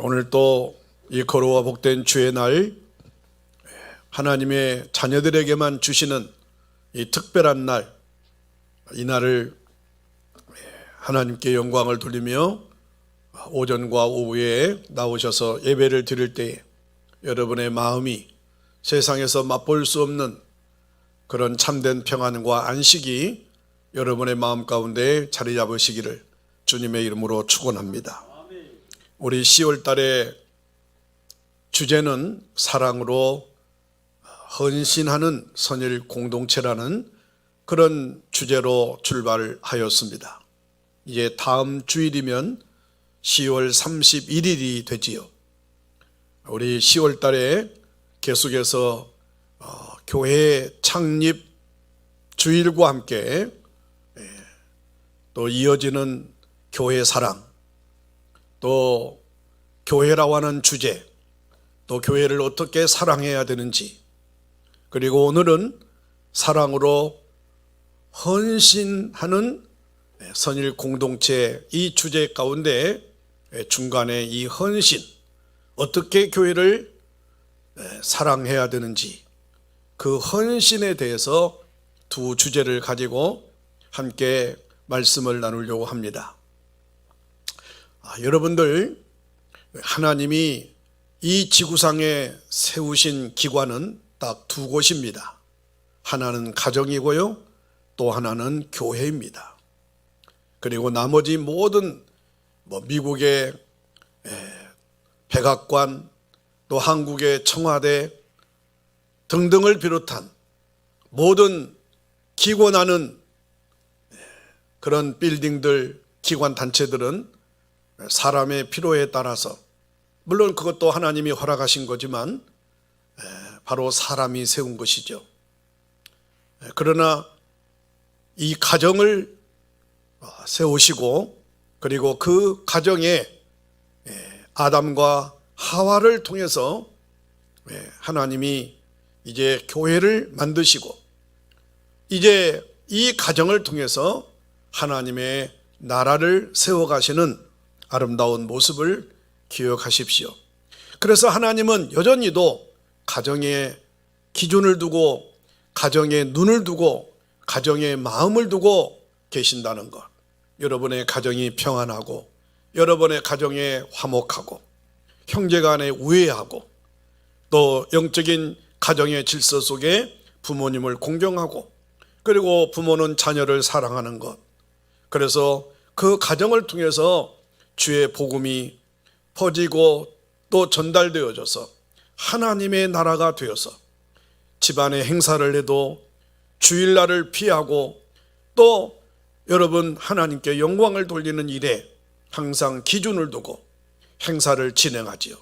오늘 또 이 거룩하고 복된 주의 날, 하나님의 자녀들에게만 주시는 이 특별한 날, 이 날을 하나님께 영광을 돌리며 오전과 오후에 나오셔서 예배를 드릴 때 여러분의 마음이 세상에서 맛볼 수 없는 그런 참된 평안과 안식이 여러분의 마음 가운데 자리 잡으시기를 주님의 이름으로 축원합니다. 우리 10월 달에 주제는 사랑으로 헌신하는 선일 공동체라는 그런 주제로 출발하였습니다. 이제 다음 주일이면 10월 31일이 되지요. 우리 10월 달에 계속해서 교회 창립 주일과 함께 또 이어지는 교회 사랑, 또 교회라고 하는 주제, 또 교회를 어떻게 사랑해야 되는지, 그리고 오늘은 사랑으로 헌신하는 선일 공동체, 이 주제 가운데 중간에 이 헌신, 어떻게 교회를 사랑해야 되는지, 그 헌신에 대해서 두 주제를 가지고 함께 말씀을 나누려고 합니다. 여러분들, 하나님이 이 지구상에 세우신 기관은 딱 두 곳입니다. 하나는 가정이고요, 또 하나는 교회입니다. 그리고 나머지 모든 미국의 백악관, 또 한국의 청와대 등등을 비롯한 모든 기권하는 그런 빌딩들, 기관 단체들은 사람의 필요에 따라서, 물론 그것도 하나님이 허락하신 거지만 바로 사람이 세운 것이죠. 그러나 이 가정을 세우시고, 그리고 그 가정에 아담과 하와를 통해서 하나님이 이제 교회를 만드시고, 이제 이 가정을 통해서 하나님의 나라를 세워가시는 아름다운 모습을 기억하십시오. 그래서 하나님은 여전히도 가정에 기준을 두고, 가정에 눈을 두고, 가정에 마음을 두고 계신다는 것, 여러분의 가정이 평안하고, 여러분의 가정에 화목하고, 형제간에 우애하고, 또 영적인 가정의 질서 속에 부모님을 공경하고, 그리고 부모는 자녀를 사랑하는 것, 그래서 그 가정을 통해서 주의 복음이 퍼지고 또 전달되어져서 하나님의 나라가 되어서 집안에 행사를 해도 주일날을 피하고, 또 여러분 하나님께 영광을 돌리는 일에 항상 기준을 두고 행사를 진행하지요.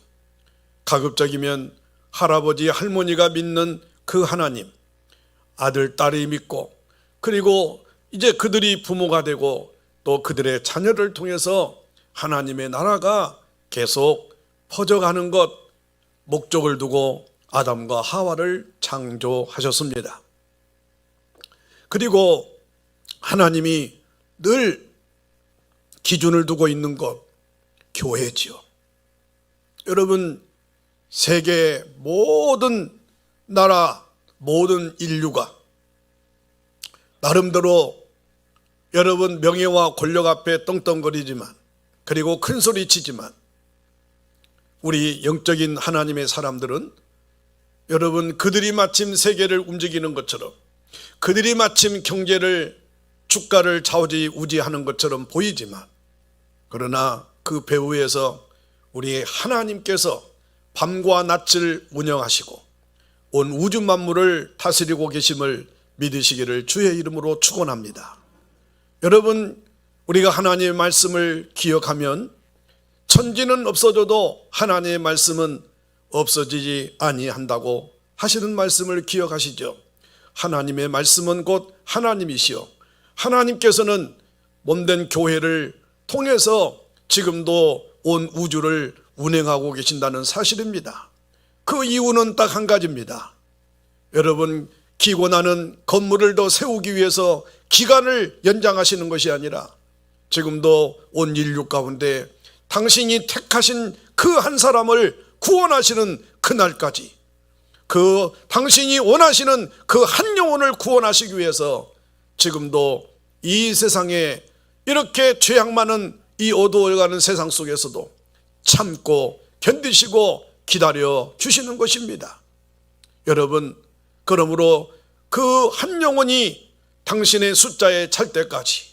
가급적이면 할아버지 할머니가 믿는 그 하나님, 아들 딸이 믿고, 그리고 이제 그들이 부모가 되고 또 그들의 자녀를 통해서 하나님의 나라가 계속 퍼져가는 것, 목적을 두고 아담과 하와를 창조하셨습니다. 그리고 하나님이 늘 기준을 두고 있는 것, 교회지요. 여러분, 세계 모든 나라, 모든 인류가 나름대로 여러분 명예와 권력 앞에 떵떵거리지만, 그리고 큰 소리 치지만, 우리 영적인 하나님의 사람들은 여러분 그들이 마침 세계를 움직이는 것처럼, 그들이 마침 경제를, 주가를 좌우지우지하는 것처럼 보이지만, 그러나 그 배후에서 우리 하나님께서 밤과 낮을 운영하시고 온 우주 만물을 다스리고 계심을 믿으시기를 주의 이름으로 축원합니다. 여러분, 우리가 하나님의 말씀을 기억하면 천지는 없어져도 하나님의 말씀은 없어지지 아니한다고 하시는 말씀을 기억하시죠. 하나님의 말씀은 곧 하나님이시요, 하나님께서는 몸된 교회를 통해서 지금도 온 우주를 운행하고 계신다는 사실입니다. 그 이유는 딱 한 가지입니다. 여러분, 기고나는 건물을 더 세우기 위해서 기간을 연장하시는 것이 아니라 지금도 온 인류 가운데 당신이 택하신 그 한 사람을 구원하시는 그날까지, 그 당신이 원하시는 그 한 영혼을 구원하시기 위해서 지금도 이 세상에 이렇게 죄악 많은 이 어두워가는 세상 속에서도 참고 견디시고 기다려 주시는 것입니다. 여러분, 그러므로 그 한 영혼이 당신의 숫자에 찰 때까지,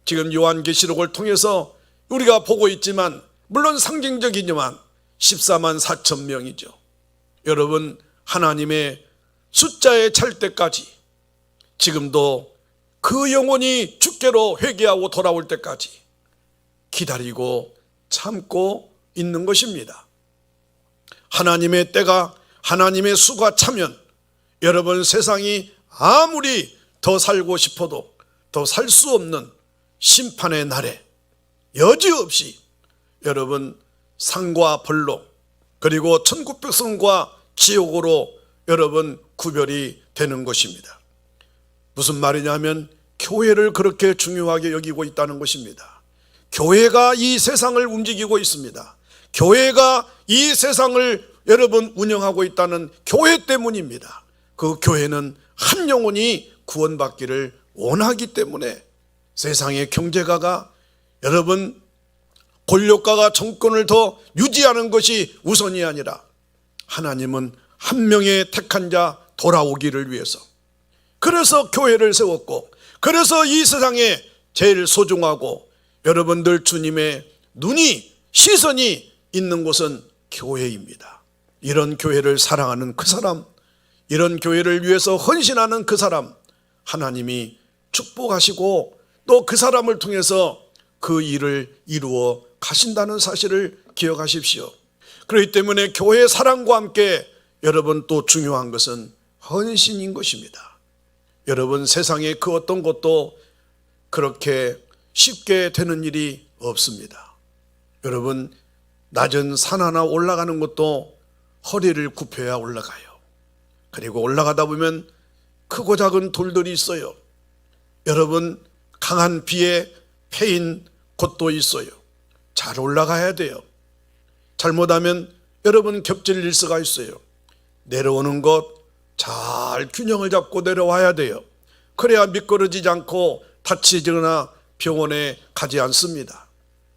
지금 요한계시록을 통해서 우리가 보고 있지만 물론 상징적이지만 14만 4천 명이죠. 여러분, 하나님의 숫자에 찰 때까지, 지금도 그 영혼이 주께로 회개하고 돌아올 때까지 기다리고 참고 있는 것입니다. 하나님의 때가, 하나님의 수가 차면 여러분, 세상이 아무리 더 살고 싶어도 더 살 수 없는 심판의 날에 여지없이 여러분, 상과 벌로, 그리고 천국 백성과 지옥으로 여러분 구별이 되는 것입니다. 무슨 말이냐 하면 교회를 그렇게 중요하게 여기고 있다는 것입니다. 교회가 이 세상을 움직이고 있습니다. 교회가 이 세상을 여러분 운영하고 있다는 교회 때문입니다. 그 교회는 한 영혼이 구원받기를 원하기 때문에 세상의 경제가가, 여러분, 권력가가 정권을 더 유지하는 것이 우선이 아니라 하나님은 한 명의 택한 자 돌아오기를 위해서, 그래서 교회를 세웠고, 그래서 이 세상에 제일 소중하고 여러분들 주님의 눈이, 시선이 있는 곳은 교회입니다. 이런 교회를 사랑하는 그 사람, 이런 교회를 위해서 헌신하는 그 사람, 하나님이 축복하시고 또 그 사람을 통해서 그 일을 이루어 가신다는 사실을 기억하십시오. 그렇기 때문에 교회 사랑과 함께 여러분 또 중요한 것은 헌신인 것입니다. 여러분, 세상에 그 어떤 것도 그렇게 쉽게 되는 일이 없습니다. 여러분, 낮은 산 하나 올라가는 것도 허리를 굽혀야 올라가요. 그리고 올라가다 보면 크고 작은 돌들이 있어요. 여러분, 강한 비에 패인 곳도 있어요. 잘 올라가야 돼요. 잘못하면 여러분 겹칠 수가 있어요. 내려오는 것 잘 균형을 잡고 내려와야 돼요. 그래야 미끄러지지 않고 다치거나 병원에 가지 않습니다.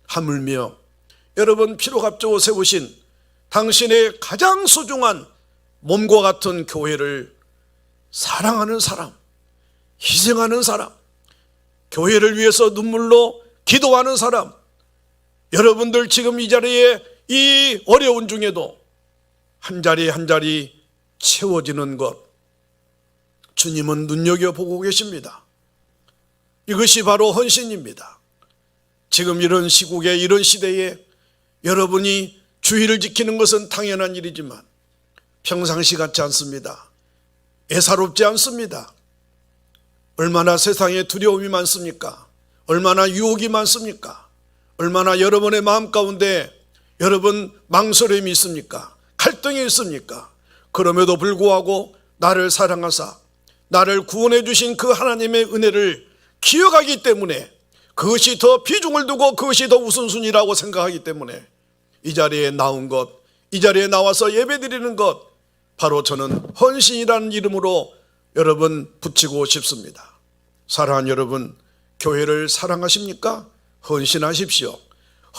하물며 여러분, 피로갑주어 세우신 당신의 가장 소중한 몸과 같은 교회를 사랑하는 사람, 희생하는 사람, 교회를 위해서 눈물로 기도하는 사람, 여러분들 지금 이 자리에 이 어려운 중에도 한 자리 한 자리 채워지는 것, 주님은 눈여겨보고 계십니다. 이것이 바로 헌신입니다. 지금 이런 시국에, 이런 시대에 여러분이 주의를 지키는 것은 당연한 일이지만 평상시 같지 않습니다. 애사롭지 않습니다. 얼마나 세상에 두려움이 많습니까? 얼마나 유혹이 많습니까? 얼마나 여러분의 마음 가운데 여러분 망설임이 있습니까? 갈등이 있습니까? 그럼에도 불구하고 나를 사랑하사 나를 구원해 주신 그 하나님의 은혜를 기억하기 때문에, 그것이 더 비중을 두고 그것이 더 우선순위라고 생각하기 때문에 이 자리에 나온 것, 이 자리에 나와서 예배드리는 것, 바로 저는 헌신이라는 이름으로 여러분 붙이고 싶습니다. 사랑하는 여러분, 교회를 사랑하십니까? 헌신하십시오.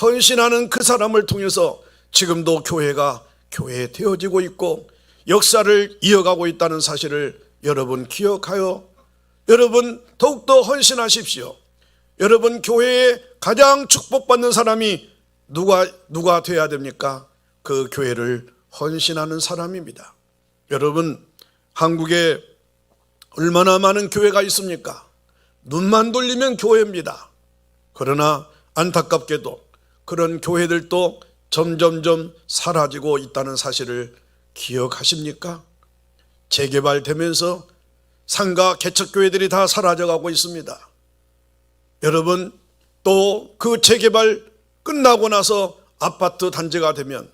헌신하는 그 사람을 통해서 지금도 교회가 교회 되어지고 있고 역사를 이어가고 있다는 사실을 여러분 기억하여 여러분 더욱더 헌신하십시오. 여러분, 교회에 가장 축복받는 사람이 누가 되어야 됩니까? 그 교회를 헌신하는 사람입니다. 여러분, 한국에 얼마나 많은 교회가 있습니까? 눈만 돌리면 교회입니다. 그러나 안타깝게도 그런 교회들도 점점점 사라지고 있다는 사실을 기억하십니까? 재개발되면서 상가 개척교회들이 다 사라져가고 있습니다. 여러분, 또 그 재개발 끝나고 나서 아파트 단지가 되면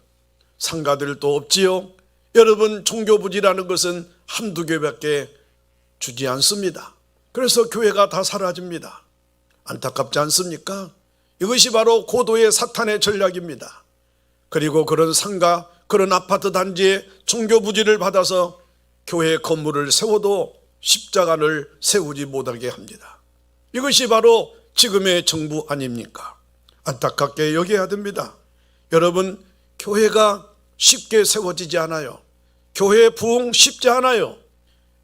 상가들도 없지요. 여러분, 종교부지라는 것은 한두 개밖에 주지 않습니다. 그래서 교회가 다 사라집니다. 안타깝지 않습니까? 이것이 바로 고도의 사탄의 전략입니다. 그리고 그런 상가, 그런 아파트 단지에 종교 부지를 받아서 교회 건물을 세워도 십자가를 세우지 못하게 합니다. 이것이 바로 지금의 정부 아닙니까? 안타깝게 여겨야 됩니다. 여러분, 교회가 쉽게 세워지지 않아요. 교회 부흥 쉽지 않아요.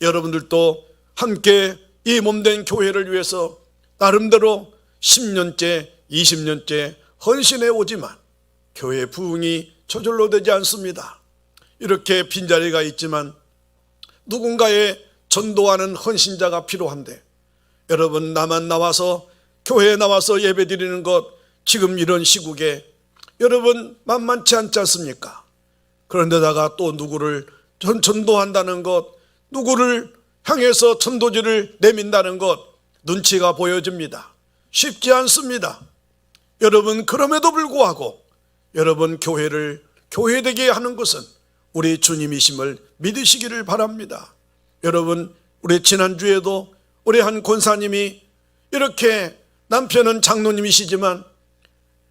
여러분들도 함께 이 몸된 교회를 위해서 나름대로 10년째, 20년째 헌신해 오지만 교회 부흥이 저절로 되지 않습니다. 이렇게 빈자리가 있지만 누군가의 전도하는 헌신자가 필요한데, 여러분, 나만 나와서 교회에 나와서 예배 드리는 것, 지금 이런 시국에 여러분 만만치 않지 않습니까? 그런데다가 또 누구를 전도한다는 것, 누구를 향해서 전도지를 내민다는 것, 눈치가 보여집니다. 쉽지 않습니다. 여러분, 그럼에도 불구하고 여러분 교회를 교회되게 하는 것은 우리 주님이심을 믿으시기를 바랍니다. 여러분, 우리 지난주에도 우리 한 권사님이 이렇게 남편은 장로님이시지만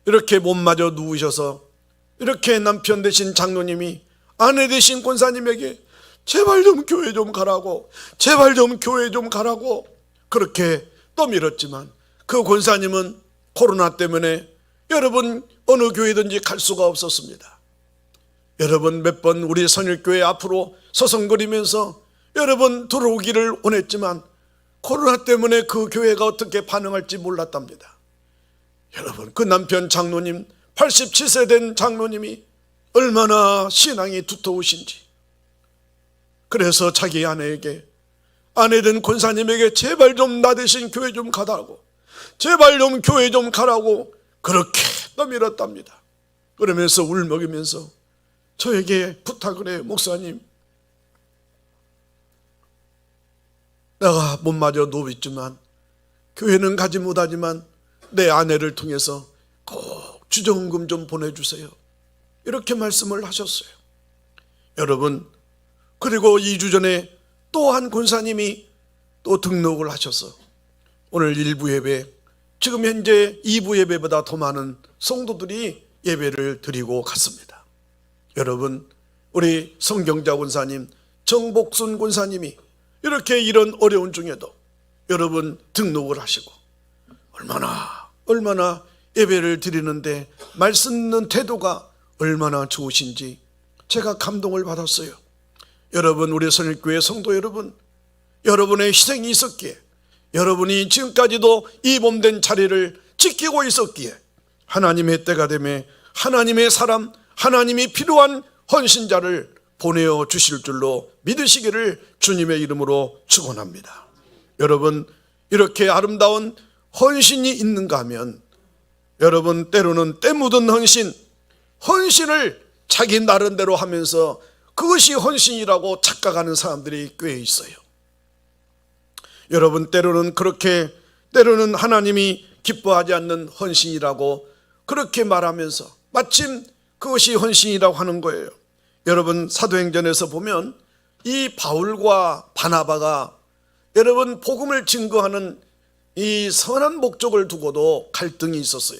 이렇게 몸마저 누우셔서 이렇게 남편 되신 장로님이 아내 되신 권사님에게 제발 좀 교회 좀 가라고, 제발 좀 교회 좀 가라고 그렇게 떠밀었지만 그 권사님은 코로나 때문에 여러분 어느 교회든지 갈 수가 없었습니다. 여러분, 몇 번 우리 선일교회 앞으로 서성거리면서 여러분 들어오기를 원했지만 코로나 때문에 그 교회가 어떻게 반응할지 몰랐답니다. 여러분, 그 남편 장로님, 87세 된 장로님이 얼마나 신앙이 두터우신지, 그래서 자기 아내에게, 아내된 권사님에게 제발 좀 나 대신 교회 좀 가라고, 제발 좀 교회 좀 가라고 그렇게 떠밀었답니다. 그러면서 울먹이면서 저에게 부탁을 해요. 목사님, 내가 몸마저 누워있지만 교회는 가지 못하지만 내 아내를 통해서 꼭 주정금 좀 보내주세요. 이렇게 말씀을 하셨어요. 여러분, 그리고 2주 전에 또 한 권사님이 또 등록을 하셔서 오늘 1부 예배, 지금 현재 2부 예배보다 더 많은 성도들이 예배를 드리고 갔습니다. 여러분, 우리 성경자 권사님, 정복순 권사님이 이렇게 이런 어려운 중에도 여러분 등록을 하시고 얼마나 예배를 드리는데 말씀 듣는 태도가 얼마나 좋으신지 제가 감동을 받았어요. 여러분, 우리 선일교회 성도 여러분, 여러분의 희생이 있었기에, 여러분이 지금까지도 이 몸된 자리를 지키고 있었기에 하나님의 때가 되매 하나님의 사람, 하나님이 필요한 헌신자를 보내어 주실 줄로 믿으시기를 주님의 이름으로 축원합니다. 여러분, 이렇게 아름다운 헌신이 있는가 하면 여러분, 때로는 때 묻은 헌신을 자기 나름대로 하면서 그것이 헌신이라고 착각하는 사람들이 꽤 있어요. 여러분, 때로는 하나님이 기뻐하지 않는 헌신이라고 그렇게 말하면서 마침 그것이 헌신이라고 하는 거예요. 여러분, 사도행전에서 보면 이 바울과 바나바가 여러분 복음을 증거하는 이 선한 목적을 두고도 갈등이 있었어요.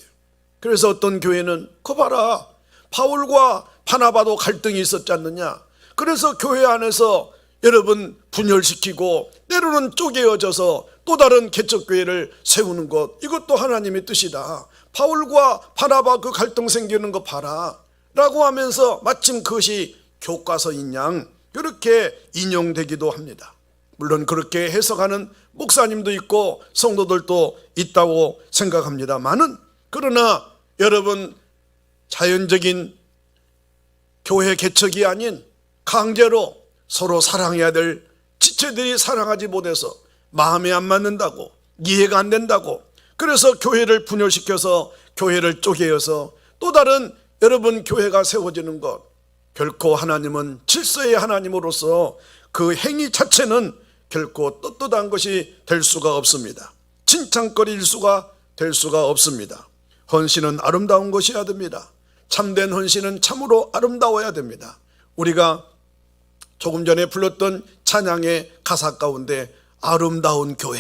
그래서 어떤 교회는 그 봐라, 바울과 바나바도 갈등이 있었지 않느냐, 그래서 교회 안에서 여러분 분열시키고 때로는 쪼개어져서 또 다른 개척교회를 세우는 것, 이것도 하나님의 뜻이다. 바울과 바나바 그 갈등 생기는 거 봐라 라고 하면서 마침 그것이 교과서인 양 그렇게 인용되기도 합니다. 물론 그렇게 해석하는 목사님도 있고 성도들도 있다고 생각합니다만은, 그러나 여러분, 자연적인 교회 개척이 아닌 강제로 서로 사랑해야 될 지체들이 사랑하지 못해서 마음에 안 맞는다고, 이해가 안 된다고, 그래서 교회를 분열시켜서 교회를 쪼개어서 또 다른 여러분 교회가 세워지는 것, 결코 하나님은 질서의 하나님으로서 그 행위 자체는 결코 떳떳한 것이 될 수가 없습니다. 칭찬거리일 수가 될 수가 없습니다. 헌신은 아름다운 것이어야 됩니다. 참된 헌신은 참으로 아름다워야 됩니다. 우리가 조금 전에 불렀던 찬양의 가사 가운데 아름다운 교회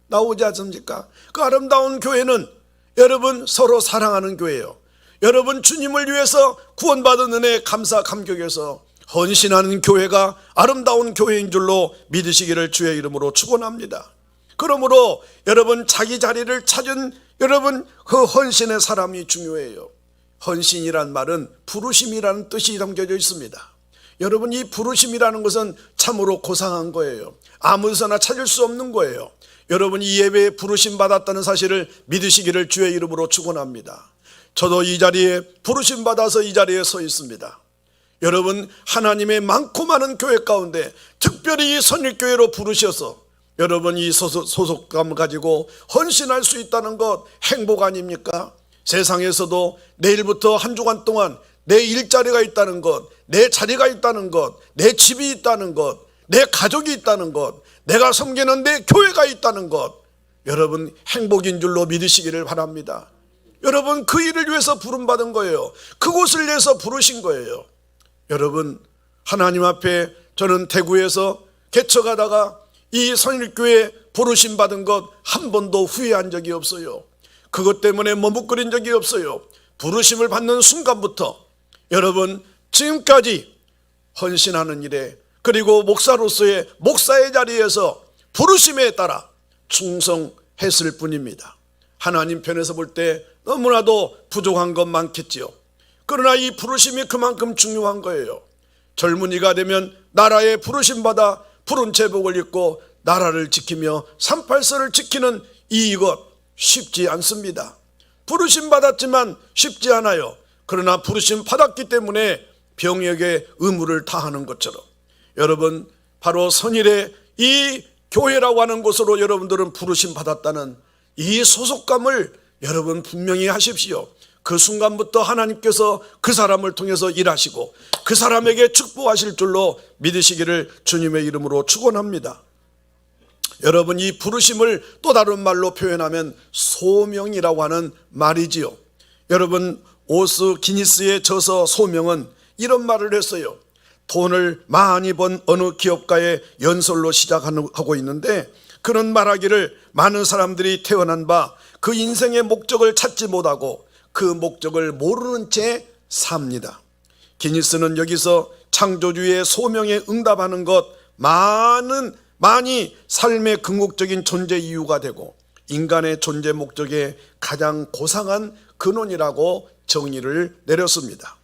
나오지 않습니까? 그 아름다운 교회는 여러분 서로 사랑하는 교회예요. 여러분 주님을 위해서 구원받은 은혜에 감사 감격해서 헌신하는 교회가 아름다운 교회인 줄로 믿으시기를 주의 이름으로 축원합니다. 그러므로 여러분 자기 자리를 찾은 여러분 그 헌신의 사람이 중요해요. 헌신이란 말은 부르심이라는 뜻이 담겨져 있습니다. 여러분 이 부르심이라는 것은 참으로 고상한 거예요. 아무 데서나 찾을 수 없는 거예요. 여러분 이 예배에 부르심 받았다는 사실을 믿으시기를 주의 이름으로 축원합니다. 저도 이 자리에 부르심 받아서 이 자리에 서 있습니다. 여러분 하나님의 많고 많은 교회 가운데 특별히 이 선일교회로 부르셔서 여러분 이 소속감을 가지고 헌신할 수 있다는 것 행복 아닙니까? 세상에서도 내일부터 한 주간 동안 내 일자리가 있다는 것, 내 자리가 있다는 것, 내 집이 있다는 것, 내 가족이 있다는 것, 내가 섬기는 내 교회가 있다는 것, 여러분 행복인 줄로 믿으시기를 바랍니다. 여러분 그 일을 위해서 부름받은 거예요. 그곳을 위해서 부르신 거예요. 여러분 하나님 앞에 저는 대구에서 개척하다가 이 선일교회 부르심 받은 것 한 번도 후회한 적이 없어요. 그것 때문에 머뭇거린 적이 없어요. 부르심을 받는 순간부터 여러분 지금까지 헌신하는 일에 그리고 목사로서의 목사의 자리에서 부르심에 따라 충성했을 뿐입니다. 하나님 편에서 볼 때 너무나도 부족한 것 많겠지요. 그러나 이 부르심이 그만큼 중요한 거예요. 젊은이가 되면 나라에 부르심 받아 푸른 제복을 입고 나라를 지키며 38선을 지키는 이것 쉽지 않습니다. 부르심 받았지만 쉽지 않아요. 그러나 부르심 받았기 때문에 병역의 의무를 다하는 것처럼 여러분 바로 선일의 이 교회라고 하는 곳으로 여러분들은 부르심 받았다는 이 소속감을 여러분 분명히 하십시오. 그 순간부터 하나님께서 그 사람을 통해서 일하시고 그 사람에게 축복하실 줄로 믿으시기를 주님의 이름으로 축원합니다. 여러분 이 부르심을 또 다른 말로 표현하면 소명이라고 하는 말이지요. 여러분 오스 기니스의 저서 소명은 이런 말을 했어요. 돈을 많이 번 어느 기업가의 연설로 시작하고 있는데 그런 말하기를 많은 사람들이 태어난 바 그 인생의 목적을 찾지 못하고 그 목적을 모르는 채 삽니다. 기니스는 여기서 창조주의 소명에 응답하는 것 많이 삶의 궁극적인 존재 이유가 되고 인간의 존재 목적의 가장 고상한 근원이라고 정의를 내렸습니다.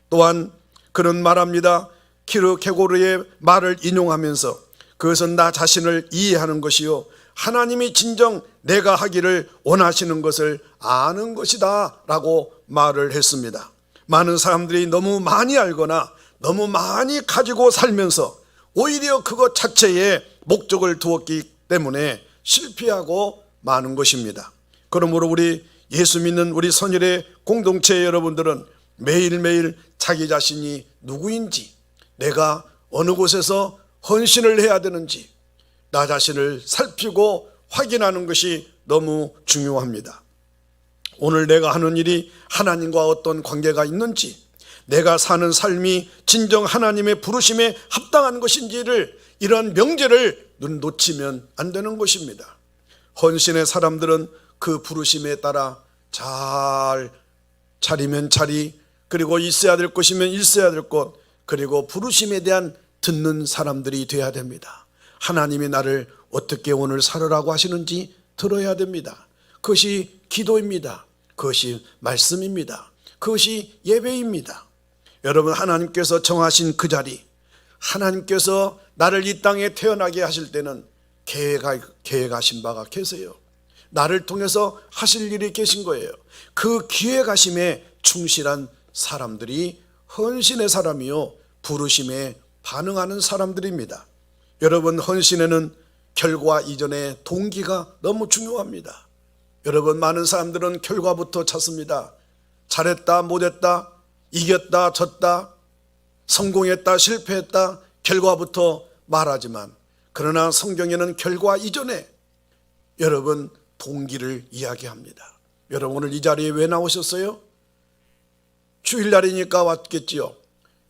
또한 그런 말합니다. 키르케고르의 말을 인용하면서 그것은 나 자신을 이해하는 것이요 하나님이 진정 내가 하기를 원하시는 것을 아는 것이다 라고 말을 했습니다. 많은 사람들이 너무 많이 알거나 너무 많이 가지고 살면서 오히려 그것 자체에 목적을 두었기 때문에 실패하고 마는 것입니다. 그러므로 우리 예수 믿는 우리 선일의 공동체 여러분들은 매일매일 자기 자신이 누구인지, 내가 어느 곳에서 헌신을 해야 되는지 나 자신을 살피고 확인하는 것이 너무 중요합니다. 오늘 내가 하는 일이 하나님과 어떤 관계가 있는지, 내가 사는 삶이 진정 하나님의 부르심에 합당한 것인지를, 이런 명제를 놓치면 안 되는 것입니다. 헌신의 사람들은 그 부르심에 따라 잘 차리면 차리, 그리고 있어야 될 것이면 있어야 될 것, 그리고 부르심에 대한 듣는 사람들이 되어야 됩니다. 하나님이 나를 어떻게 오늘 살으라고 하시는지 들어야 됩니다. 그것이 기도입니다. 그것이 말씀입니다. 그것이 예배입니다. 여러분 하나님께서 정하신 그 자리, 하나님께서 나를 이 땅에 태어나게 하실 때는 계획하신 바가 계세요. 나를 통해서 하실 일이 계신 거예요. 그 기획하심에 충실한 사람들이 헌신의 사람이요 부르심에 반응하는 사람들입니다. 여러분 헌신에는 결과 이전에 동기가 너무 중요합니다. 여러분 많은 사람들은 결과부터 찾습니다. 잘했다 못했다, 이겼다 졌다, 성공했다 실패했다 결과부터 말하지만, 그러나 성경에는 결과 이전에 여러분 동기를 이야기합니다. 여러분 오늘 이 자리에 왜 나오셨어요? 주일날이니까 왔겠지요.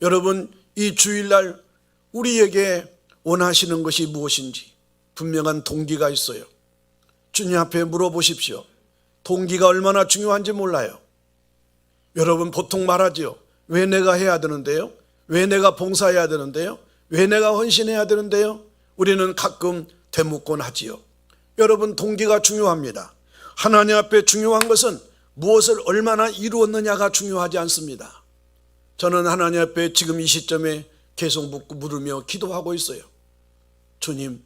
여러분 이 주일날 우리에게 원하시는 것이 무엇인지 분명한 동기가 있어요. 주님 앞에 물어보십시오. 동기가 얼마나 중요한지 몰라요. 여러분 보통 말하지요. 왜 내가 해야 되는데요? 왜 내가 봉사해야 되는데요? 왜 내가 헌신해야 되는데요? 우리는 가끔 되묻곤 하지요. 여러분 동기가 중요합니다. 하나님 앞에 중요한 것은 무엇을 얼마나 이루었느냐가 중요하지 않습니다. 저는 하나님 앞에 지금 이 시점에 계속 묻고 물으며 기도하고 있어요. 주님,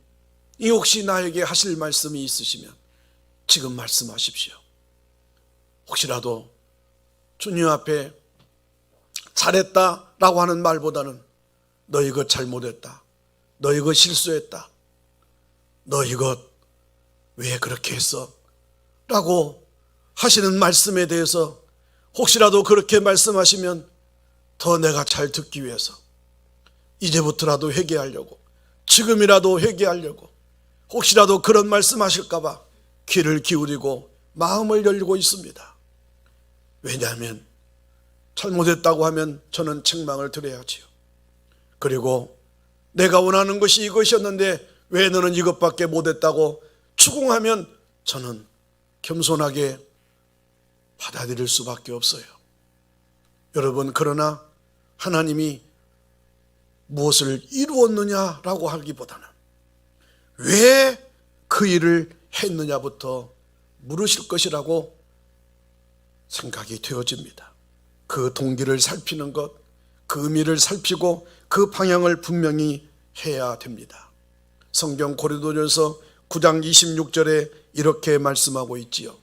이 혹시 나에게 하실 말씀이 있으시면 지금 말씀하십시오. 혹시라도 주님 앞에 잘했다라고 하는 말보다는 너 이것 잘못했다, 너 이거 실수했다, 너 이것 왜 그렇게 했어? 라고 하시는 말씀에 대해서 혹시라도 그렇게 말씀하시면 더 내가 잘 듣기 위해서 이제부터라도 회개하려고, 지금이라도 회개하려고, 혹시라도 그런 말씀하실까 봐 귀를 기울이고 마음을 열고 있습니다. 왜냐하면 잘못했다고 하면 저는 책망을 드려야지요. 그리고 내가 원하는 것이 이것이었는데 왜 너는 이것밖에 못했다고 추궁하면 저는 겸손하게 받아들일 수밖에 없어요. 여러분, 그러나 하나님이 무엇을 이루었느냐라고 하기보다는 왜 그 일을 했느냐부터 물으실 것이라고 생각이 되어집니다. 그 동기를 살피는 것, 그 의미를 살피고 그 방향을 분명히 해야 됩니다. 성경 고린도전서 9장 26절에 이렇게 말씀하고 있지요.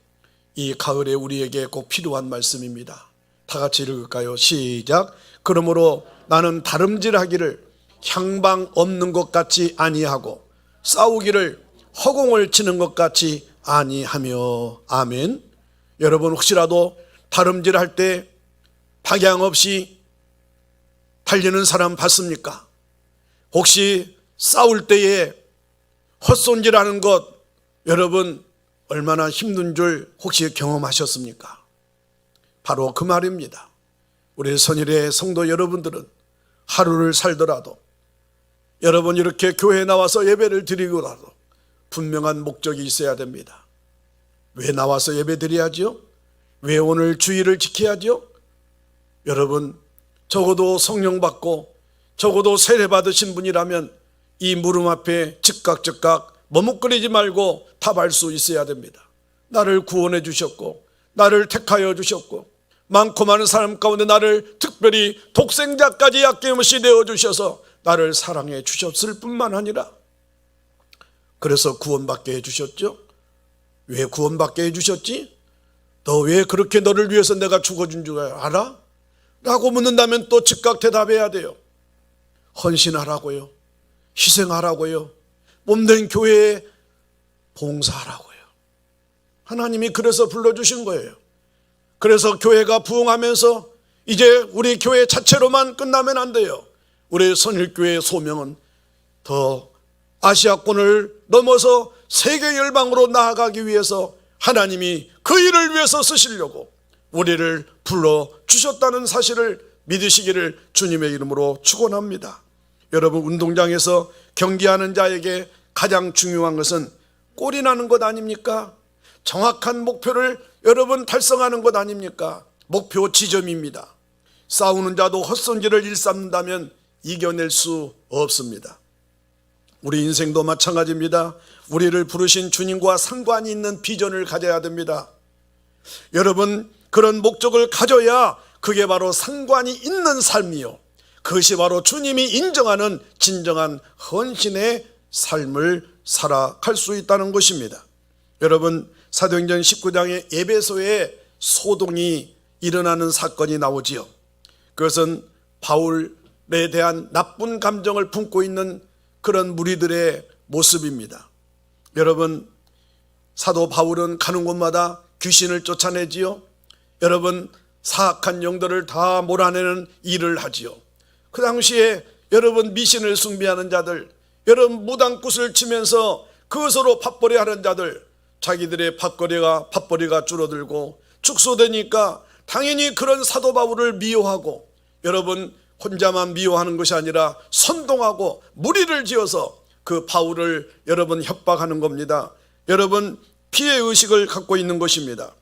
이 가을에 우리에게 꼭 필요한 말씀입니다. 다 같이 읽을까요? 시작. 그러므로 나는 다름질하기를 향방 없는 것 같이 아니하고 싸우기를 허공을 치는 것 같이 아니하며. 아멘. 여러분 혹시라도 다름질할 때 방향 없이 달리는 사람 봤습니까? 혹시 싸울 때에 헛손질하는 것 여러분 얼마나 힘든 줄 혹시 경험하셨습니까? 바로 그 말입니다. 우리 선일의 성도 여러분들은 하루를 살더라도 여러분 이렇게 교회에 나와서 예배를 드리고라도 분명한 목적이 있어야 됩니다. 왜 나와서 예배 드려야죠? 왜 오늘 주일을 지켜야죠? 여러분 적어도 성령 받고 적어도 세례 받으신 분이라면 이 물음 앞에 즉각 머뭇거리지 말고 답할 수 있어야 됩니다. 나를 구원해 주셨고 나를 택하여 주셨고 많고 많은 사람 가운데 나를 특별히 독생자까지 아낌없이 내어주셔서 나를 사랑해 주셨을 뿐만 아니라 그래서 구원받게 해주셨죠. 왜 구원받게 해주셨지? 너 왜 그렇게 너를 위해서 내가 죽어준 줄 알아? 라고 묻는다면 또 즉각 대답해야 돼요. 헌신하라고요, 희생하라고요, 몸된 교회에 봉사하라고요. 하나님이 그래서 불러주신 거예요. 그래서 교회가 부흥하면서 이제 우리 교회 자체로만 끝나면 안 돼요. 우리 선일교회의 소명은 더 아시아권을 넘어서 세계 열방으로 나아가기 위해서 하나님이 그 일을 위해서 쓰시려고 우리를 불러주셨다는 사실을 믿으시기를 주님의 이름으로 축원합니다. 여러분 운동장에서 경기하는 자에게 가장 중요한 것은 골이 나는 것 아닙니까? 정확한 목표를 여러분 달성하는 것 아닙니까? 목표 지점입니다. 싸우는 자도 헛손질을 일삼는다면 이겨낼 수 없습니다. 우리 인생도 마찬가지입니다. 우리를 부르신 주님과 상관이 있는 비전을 가져야 됩니다. 여러분 그런 목적을 가져야 그게 바로 상관이 있는 삶이요, 그것이 바로 주님이 인정하는 진정한 헌신의 삶을 살아갈 수 있다는 것입니다. 여러분 사도행전 19장의 에베소에 소동이 일어나는 사건이 나오지요. 그것은 바울에 대한 나쁜 감정을 품고 있는 그런 무리들의 모습입니다. 여러분 사도 바울은 가는 곳마다 귀신을 쫓아내지요. 여러분 사악한 영들을 다 몰아내는 일을 하지요. 그 당시에 여러분 미신을 숭배하는 자들, 여러분 무당굿을 치면서 그것으로 팥벌이하는 자들, 자기들의 팥벌이가 줄어들고 축소되니까 당연히 그런 사도 바울을 미워하고, 여러분 혼자만 미워하는 것이 아니라 선동하고 무리를 지어서 그 바울을 여러분 협박하는 겁니다. 여러분 피해의식을 갖고 있는 것입니다.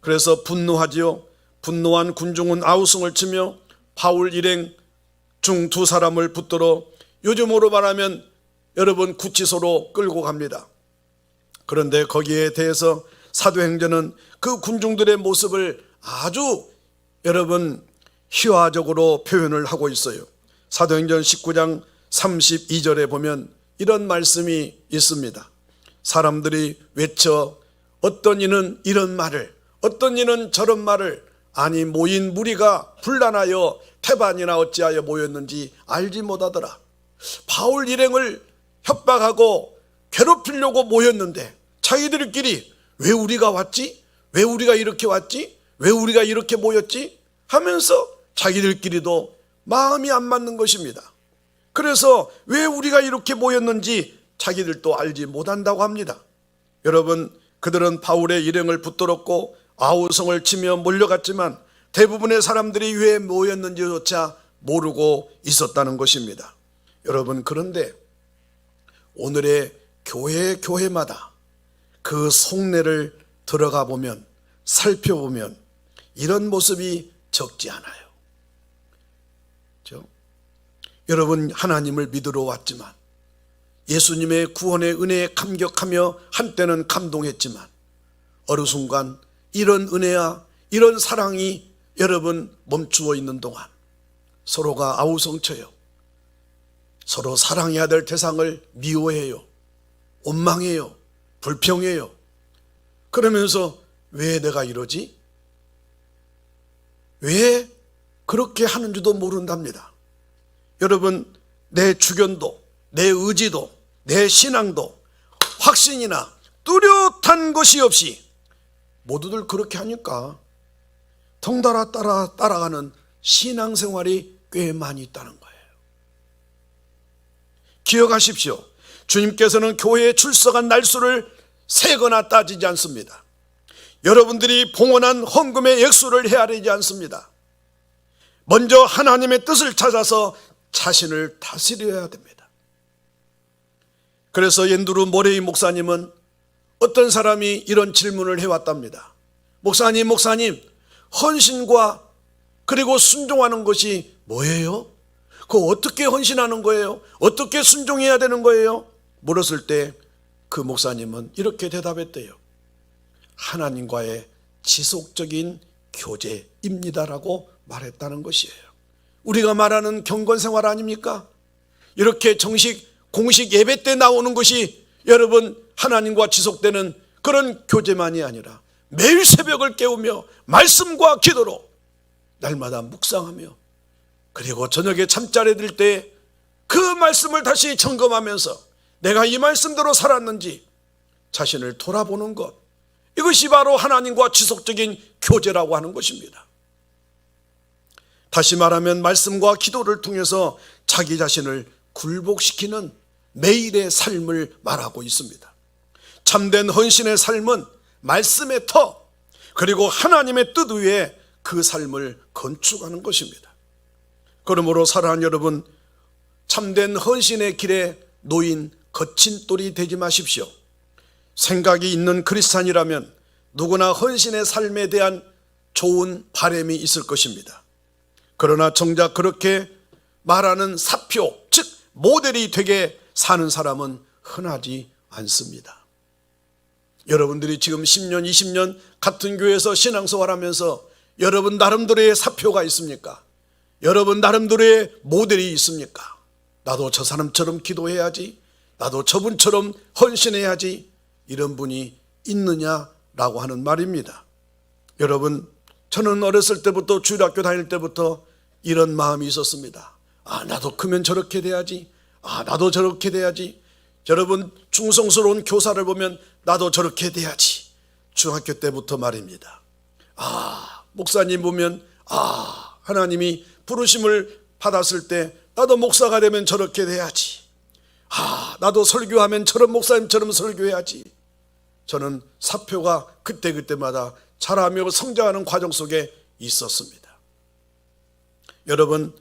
그래서 분노하지요. 분노한 군중은 아우성을 치며 바울 일행 중 두 사람을 붙들어 요즘으로 말하면 여러분 구치소로 끌고 갑니다. 그런데 거기에 대해서 사도행전은 그 군중들의 모습을 아주 여러분 희화적으로 표현을 하고 있어요. 사도행전 19장 32절에 보면 이런 말씀이 있습니다. 사람들이 외쳐 어떤 이는 이런 말을, 어떤 이는 저런 말을, 아니 모인 무리가 분란하여 태반이나 어찌하여 모였는지 알지 못하더라. 바울 일행을 협박하고 괴롭히려고 모였는데 자기들끼리 왜 우리가 왔지? 왜 우리가 이렇게 왔지? 왜 우리가 이렇게 모였지? 하면서 자기들끼리도 마음이 안 맞는 것입니다. 그래서 왜 우리가 이렇게 모였는지 자기들도 알지 못한다고 합니다. 여러분, 그들은 바울의 일행을 붙들었고 아우성을 치며 몰려갔지만 대부분의 사람들이 왜 모였는지조차 모르고 있었다는 것입니다. 여러분, 그런데 오늘의 교회마다 그 속내를 들어가 보면, 살펴보면 이런 모습이 적지 않아요. 그렇죠? 여러분, 하나님을 믿으러 왔지만, 예수님의 구원의 은혜에 감격하며 한때는 감동했지만 어느 순간 이런 은혜야, 이런 사랑이 여러분 멈추어 있는 동안 서로가 아우성쳐요. 서로 사랑해야 될 대상을 미워해요. 원망해요. 불평해요. 그러면서 왜 내가 이러지? 왜 그렇게 하는지도 모른답니다. 여러분, 내 주견도, 내 의지도, 내 신앙도, 확신이나 뚜렷한 것이 없이 모두들 그렇게 하니까 덩달아 따라가는 신앙생활이 꽤 많이 있다는 거예요. 기억하십시오. 주님께서는 교회에 출석한 날수를 세거나 따지지 않습니다. 여러분들이 봉헌한 헌금의 액수를 헤아리지 않습니다. 먼저 하나님의 뜻을 찾아서 자신을 다스려야 됩니다. 그래서 옌드루 모레이 목사님은 어떤 사람이 이런 질문을 해왔답니다. 목사님, 헌신과 그리고 순종하는 것이 뭐예요? 그거 어떻게 헌신하는 거예요? 어떻게 순종해야 되는 거예요? 물었을 때 그 목사님은 이렇게 대답했대요. 하나님과의 지속적인 교제입니다라고 말했다는 것이에요. 우리가 말하는 경건생활 아닙니까? 이렇게 공식 예배 때 나오는 것이 여러분 하나님과 지속되는 그런 교제만이 아니라 매일 새벽을 깨우며 말씀과 기도로 날마다 묵상하며 그리고 저녁에 잠자리 들 때 그 말씀을 다시 점검하면서 내가 이 말씀대로 살았는지 자신을 돌아보는 것, 이것이 바로 하나님과 지속적인 교제라고 하는 것입니다. 다시 말하면 말씀과 기도를 통해서 자기 자신을 굴복시키는 매일의 삶을 말하고 있습니다. 참된 헌신의 삶은 말씀의 터, 그리고 하나님의 뜻 위에 그 삶을 건축하는 것입니다. 그러므로 사랑하는 여러분, 참된 헌신의 길에 놓인 거친 돌이 되지 마십시오. 생각이 있는 크리스찬이라면 누구나 헌신의 삶에 대한 좋은 바람이 있을 것입니다. 그러나 정작 그렇게 말하는 사표, 즉 모델이 되게 사는 사람은 흔하지 않습니다. 여러분들이 지금 10년, 20년 같은 교회에서 신앙생활하면서 여러분 나름대로의 사표가 있습니까? 여러분 나름대로의 모델이 있습니까? 나도 저 사람처럼 기도해야지, 나도 저분처럼 헌신해야지, 이런 분이 있느냐라고 하는 말입니다. 여러분, 저는 어렸을 때부터 주일학교 다닐 때부터 이런 마음이 있었습니다. 나도 크면 저렇게 돼야지, 나도 저렇게 돼야지. 여러분, 충성스러운 교사를 보면 나도 저렇게 돼야지. 중학교 때부터 말입니다. 목사님 보면 하나님이 부르심을 받았을 때 나도 목사가 되면 저렇게 돼야지. 나도 설교하면 저런 목사님처럼 설교해야지. 저는 사표가 그때마다 자라며 성장하는 과정 속에 있었습니다. 여러분,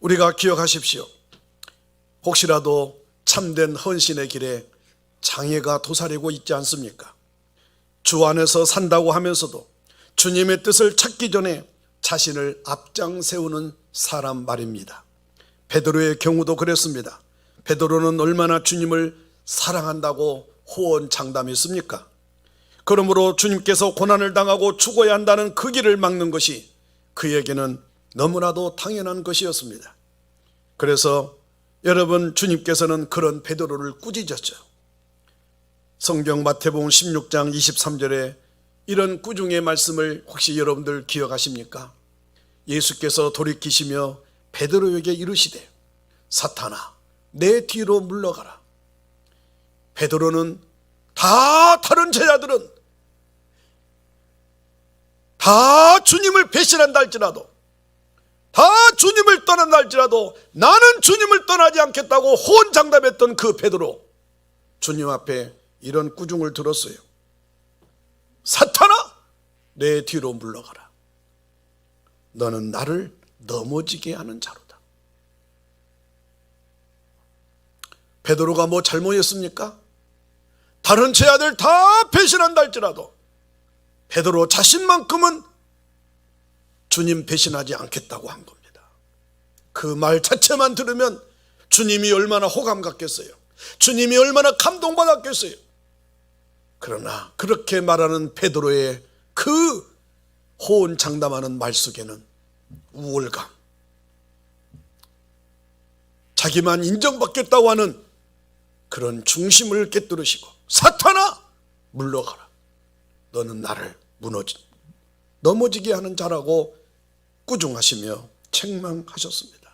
우리가 기억하십시오. 혹시라도 참된 헌신의 길에 장애가 도사리고 있지 않습니까? 주 안에서 산다고 하면서도 주님의 뜻을 찾기 전에 자신을 앞장 세우는 사람 말입니다. 베드로의 경우도 그랬습니다. 베드로는 얼마나 주님을 사랑한다고 호언장담했습니까? 그러므로 주님께서 고난을 당하고 죽어야 한다는 그 길을 막는 것이 그에게는 너무나도 당연한 것이었습니다. 그래서 여러분, 주님께서는 그런 베드로를 꾸짖었죠. 성경 마태복음 16장 23절에 이런 꾸중의 말씀을 혹시 여러분들 기억하십니까? 예수께서 돌이키시며 베드로에게 이르시되 사탄아 내 뒤로 물러가라. 베드로는 다른 제자들은 다 주님을 배신한다 할지라도, 다 주님을 떠난다 할지라도 나는 주님을 떠나지 않겠다고 호언장담했던 그 베드로, 주님 앞에 이런 꾸중을 들었어요. 사탄아 내 뒤로 물러가라. 너는 나를 넘어지게 하는 자로다. 베드로가 뭐 잘못했습니까? 다른 제자들 다 배신한다 할지라도 베드로 자신만큼은 주님 배신하지 않겠다고 한 겁니다. 그 말 자체만 들으면 주님이 얼마나 호감 갖겠어요. 주님이 얼마나 감동받았겠어요. 그러나 그렇게 말하는 베드로의 그 호언장담하는 말 속에는 우월감, 자기만 인정받겠다고 하는 그런 중심을 깨뜨리시고 사탄아 물러가라. 너는 나를 넘어지게 하는 자라고 꾸중하시며 책망하셨습니다.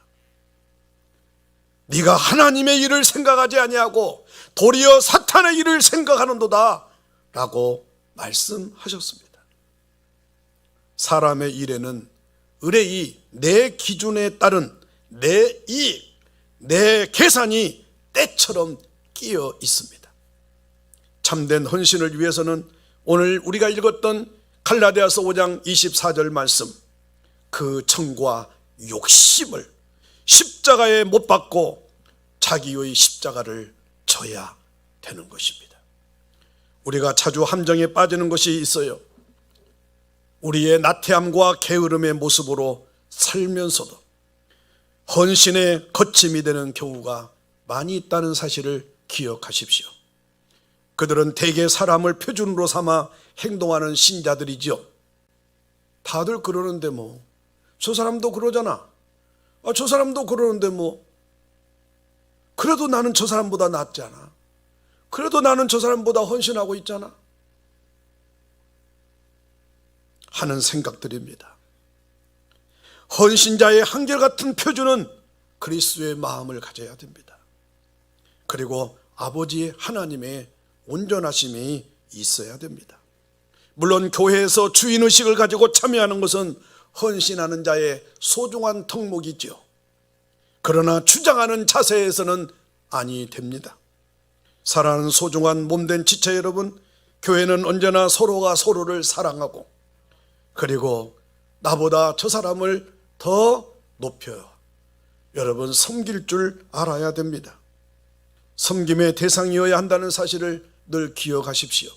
네가 하나님의 일을 생각하지 아니하고 도리어 사탄의 일을 생각하는도다 라고 말씀하셨습니다. 사람의 일에는 의뢰이 내 기준에 따른 내 이익, 내 계산이 때처럼 끼어 있습니다. 참된 헌신을 위해서는 오늘 우리가 읽었던 갈라디아서 5장 24절 말씀, 그 청과 욕심을 십자가에 못 박고 자기의 십자가를 져야 되는 것입니다. 우리가 자주 함정에 빠지는 것이 있어요. 우리의 나태함과 게으름의 모습으로 살면서도 헌신에 거침이 되는 경우가 많이 있다는 사실을 기억하십시오. 그들은 대개 사람을 표준으로 삼아 행동하는 신자들이죠. 다들 그러는데 뭐, 저 사람도 그러잖아. 저 사람도 그러는데 뭐, 그래도 나는 저 사람보다 낫지 않아. 그래도 나는 저 사람보다 헌신하고 있잖아 하는 생각들입니다. 헌신자의 한결같은 표준은 그리스도의 마음을 가져야 됩니다. 그리고 아버지 하나님의 온전하심이 있어야 됩니다. 물론 교회에서 주인의식을 가지고 참여하는 것은 헌신하는 자의 소중한 덕목이죠. 그러나 주장하는 자세에서는 아니 됩니다. 사랑하는 소중한 몸된 지체 여러분, 교회는 언제나 서로가 서로를 사랑하고, 그리고 나보다 저 사람을 더 높여요. 여러분, 섬길 줄 알아야 됩니다. 섬김의 대상이어야 한다는 사실을 늘 기억하십시오.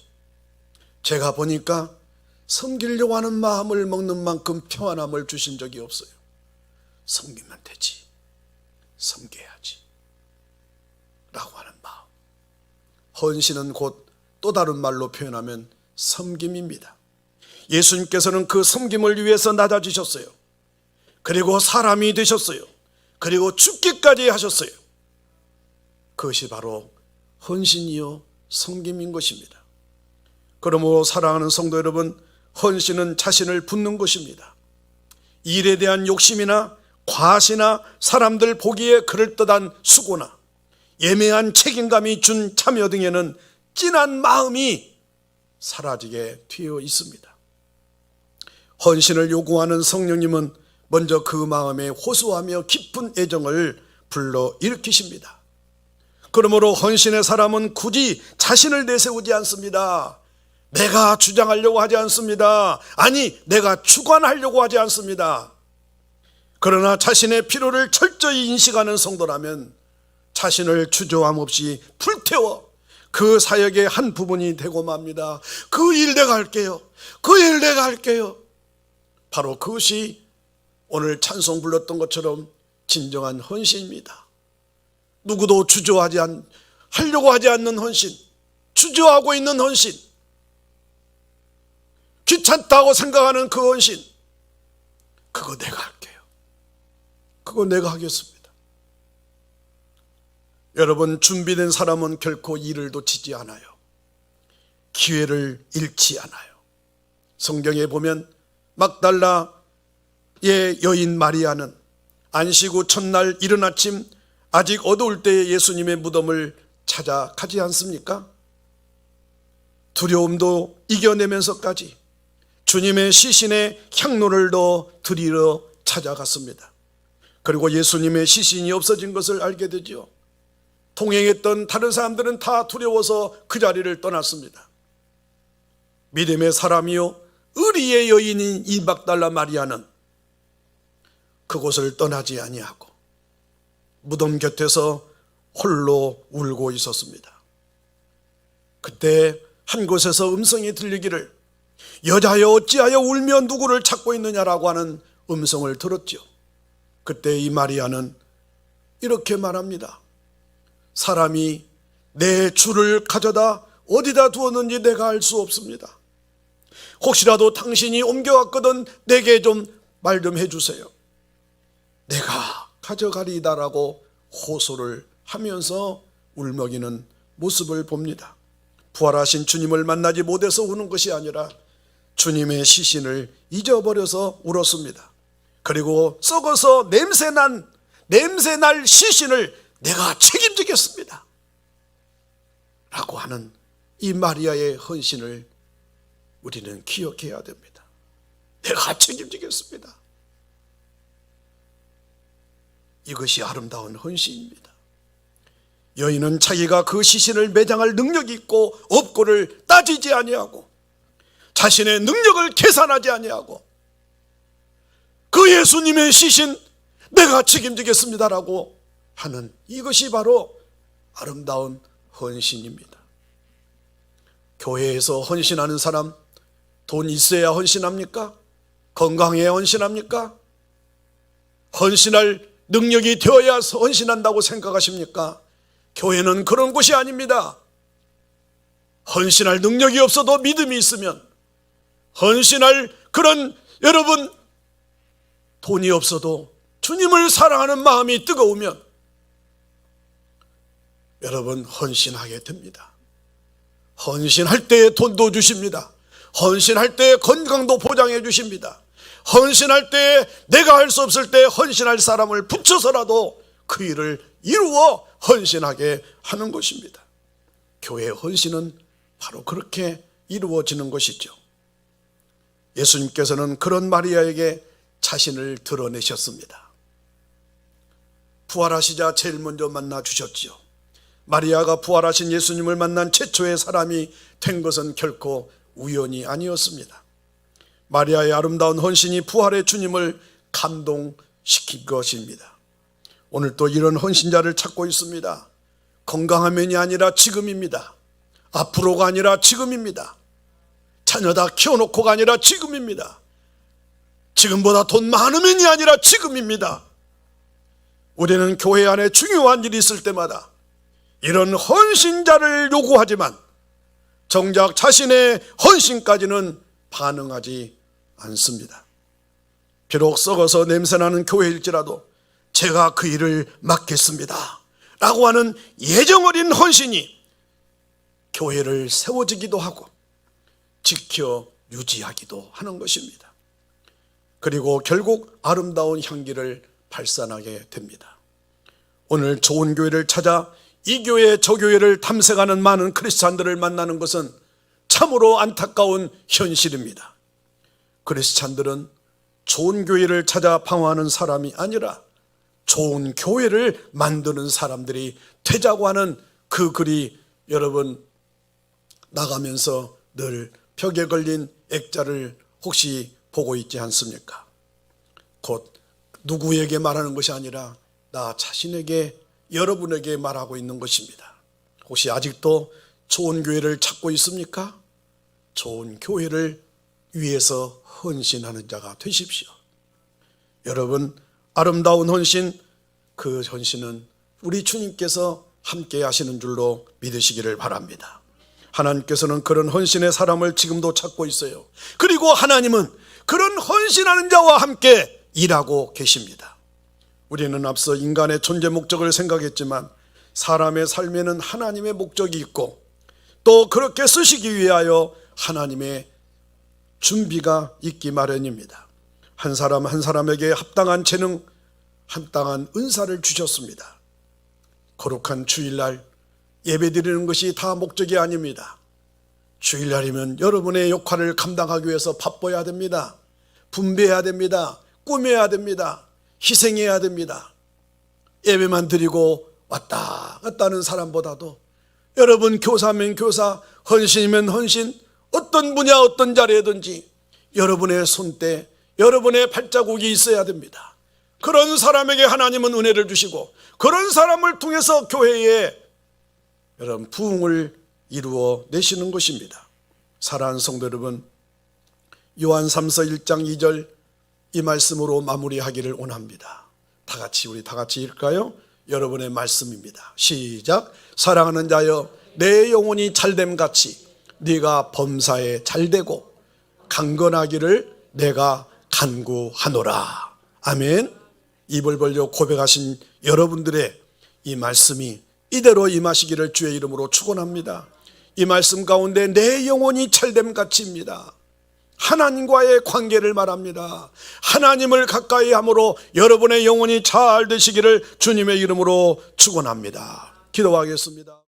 제가 보니까 섬기려고 하는 마음을 먹는 만큼 평안함을 주신 적이 없어요. 섬기면 되지, 섬겨야지 라고 하는 마음. 헌신은 곧 또 다른 말로 표현하면 섬김입니다. 예수님께서는 그 섬김을 위해서 낮아지셨어요. 그리고 사람이 되셨어요. 그리고 죽기까지 하셨어요. 그것이 바로 헌신이요 섬김인 것입니다. 그러므로 사랑하는 성도 여러분, 헌신은 자신을 붓는 것입니다. 일에 대한 욕심이나 과시나 사람들 보기에 그럴듯한 수고나 예매한 책임감이 준 참여 등에는 진한 마음이 사라지게 되어 있습니다. 헌신을 요구하는 성령님은 먼저 그 마음에 호소하며 깊은 애정을 불러일으키십니다. 그러므로 헌신의 사람은 굳이 자신을 내세우지 않습니다. 내가 주장하려고 하지 않습니다. 아니, 내가 주관하려고 하지 않습니다. 그러나 자신의 필요를 철저히 인식하는 성도라면 자신을 주저함 없이 불태워 그 사역의 한 부분이 되고 맙니다. 그 일 내가 할게요. 그 일 내가 할게요. 바로 그것이 오늘 찬송 불렀던 것처럼 진정한 헌신입니다. 누구도 하려고 하지 않는 헌신, 주저하고 있는 헌신, 귀찮다고 생각하는 그 헌신, 그거 내가 할게요. 그거 내가 하겠습니다. 여러분, 준비된 사람은 결코 일을 놓치지 않아요. 기회를 잃지 않아요. 성경에 보면 막달라의 여인 마리아는 안식 후 첫날 이른 아침 아직 어두울 때에 예수님의 무덤을 찾아가지 않습니까? 두려움도 이겨내면서까지 주님의 시신에 향로를 넣어 드리러 찾아갔습니다. 그리고 예수님의 시신이 없어진 것을 알게 되죠. 동행했던 다른 사람들은 다 두려워서 그 자리를 떠났습니다. 믿음의 사람이요 의리의 여인인 이 막달라 마리아는 그곳을 떠나지 아니하고 무덤 곁에서 홀로 울고 있었습니다. 그때 한 곳에서 음성이 들리기를 여자여 어찌하여 울며 누구를 찾고 있느냐라고 하는 음성을 들었죠. 그때 이 마리아는 이렇게 말합니다. 사람이 내 주를 가져다 어디다 두었는지 내가 알 수 없습니다. 혹시라도 당신이 옮겨갔거든 내게 좀 말 좀 해주세요. 내가 가져가리다라고 호소를 하면서 울먹이는 모습을 봅니다. 부활하신 주님을 만나지 못해서 우는 것이 아니라 주님의 시신을 잊어버려서 울었습니다. 그리고 썩어서 냄새날 시신을 내가 책임지겠습니다 라고 하는 이 마리아의 헌신을 우리는 기억해야 됩니다. 내가 책임지겠습니다. 이것이 아름다운 헌신입니다. 여인은 자기가 그 시신을 매장할 능력이 있고 없고를 따지지 아니하고 자신의 능력을 계산하지 아니하고 그 예수님의 시신 내가 책임지겠습니다라고 하는 이것이 바로 아름다운 헌신입니다. 교회에서 헌신하는 사람, 돈 있어야 헌신합니까? 건강해야 헌신합니까? 헌신할 능력이 되어야 헌신한다고 생각하십니까? 교회는 그런 곳이 아닙니다. 헌신할 능력이 없어도 믿음이 있으면, 헌신할 그런 여러분 돈이 없어도 주님을 사랑하는 마음이 뜨거우면 여러분 헌신하게 됩니다. 헌신할 때에 돈도 주십니다. 헌신할 때에 건강도 보장해 주십니다. 헌신할 때에 내가 할 수 없을 때 헌신할 사람을 붙여서라도 그 일을 이루어 헌신하게 하는 것입니다. 교회의 헌신은 바로 그렇게 이루어지는 것이죠. 예수님께서는 그런 마리아에게 자신을 드러내셨습니다. 부활하시자 제일 먼저 만나 주셨지요. 마리아가 부활하신 예수님을 만난 최초의 사람이 된 것은 결코 우연이 아니었습니다. 마리아의 아름다운 헌신이 부활의 주님을 감동시킨 것입니다. 오늘 또 이런 헌신자를 찾고 있습니다. 건강하면이 아니라 지금입니다. 앞으로가 아니라 지금입니다. 자녀 다 키워놓고가 아니라 지금입니다. 지금보다 돈 많으면이 아니라 지금입니다. 우리는 교회 안에 중요한 일이 있을 때마다 이런 헌신자를 요구하지만 정작 자신의 헌신까지는 반응하지 않습니다. 비록 썩어서 냄새나는 교회일지라도 제가 그 일을 맡겠습니다 라고 하는 예정 어린 헌신이 교회를 세워지기도 하고 지켜 유지하기도 하는 것입니다. 그리고 결국 아름다운 향기를 발산하게 됩니다. 오늘 좋은 교회를 찾아 이 교회 저 교회를 탐색하는 많은 크리스찬들을 만나는 것은 참으로 안타까운 현실입니다. 크리스찬들은 좋은 교회를 찾아 방황하는 사람이 아니라 좋은 교회를 만드는 사람들이 되자고 하는 그 글이 여러분 나가면서 늘 벽에 걸린 액자를 혹시 보고 있지 않습니까? 곧 누구에게 말하는 것이 아니라 나 자신에게 여러분에게 말하고 있는 것입니다. 혹시 아직도 좋은 교회를 찾고 있습니까? 좋은 교회를 위해서 헌신하는 자가 되십시오. 여러분, 아름다운 헌신, 그 헌신은 우리 주님께서 함께 하시는 줄로 믿으시기를 바랍니다. 하나님께서는 그런 헌신의 사람을 지금도 찾고 있어요. 그리고 하나님은 그런 헌신하는 자와 함께 일하고 계십니다. 우리는 앞서 인간의 존재 목적을 생각했지만 사람의 삶에는 하나님의 목적이 있고 또 그렇게 쓰시기 위하여 하나님의 준비가 있기 마련입니다. 한 사람 한 사람에게 합당한 재능, 합당한 은사를 주셨습니다. 거룩한 주일날 예배드리는 것이 다 목적이 아닙니다. 주일날이면 여러분의 역할을 감당하기 위해서 바빠야 됩니다. 분배해야 됩니다. 꾸며야 됩니다. 희생해야 됩니다. 예배만 드리고 왔다 갔다 하는 사람보다도 여러분 교사면 교사, 헌신이면 헌신, 어떤 분야 어떤 자리에든지 여러분의 손때, 여러분의 발자국이 있어야 됩니다. 그런 사람에게 하나님은 은혜를 주시고 그런 사람을 통해서 교회에 여러분 부흥을 이루어 내시는 것입니다. 사랑하는 성도 여러분, 요한 3서 1장 2절 이 말씀으로 마무리하기를 원합니다. 우리 다 같이 읽을까요? 여러분의 말씀입니다. 시작. 사랑하는 자여, 내 영혼이 잘됨같이 네가 범사에 잘되고 강건하기를 내가 간구하노라. 아멘. 입을 벌려 고백하신 여러분들의 이 말씀이 이대로 임하시기를 주의 이름으로 축원합니다. 이 말씀 가운데 내 영혼이 찰됨같이입니다. 하나님과의 관계를 말합니다. 하나님을 가까이 함으로 여러분의 영혼이 잘 되시기를 주님의 이름으로 축원합니다. 기도하겠습니다.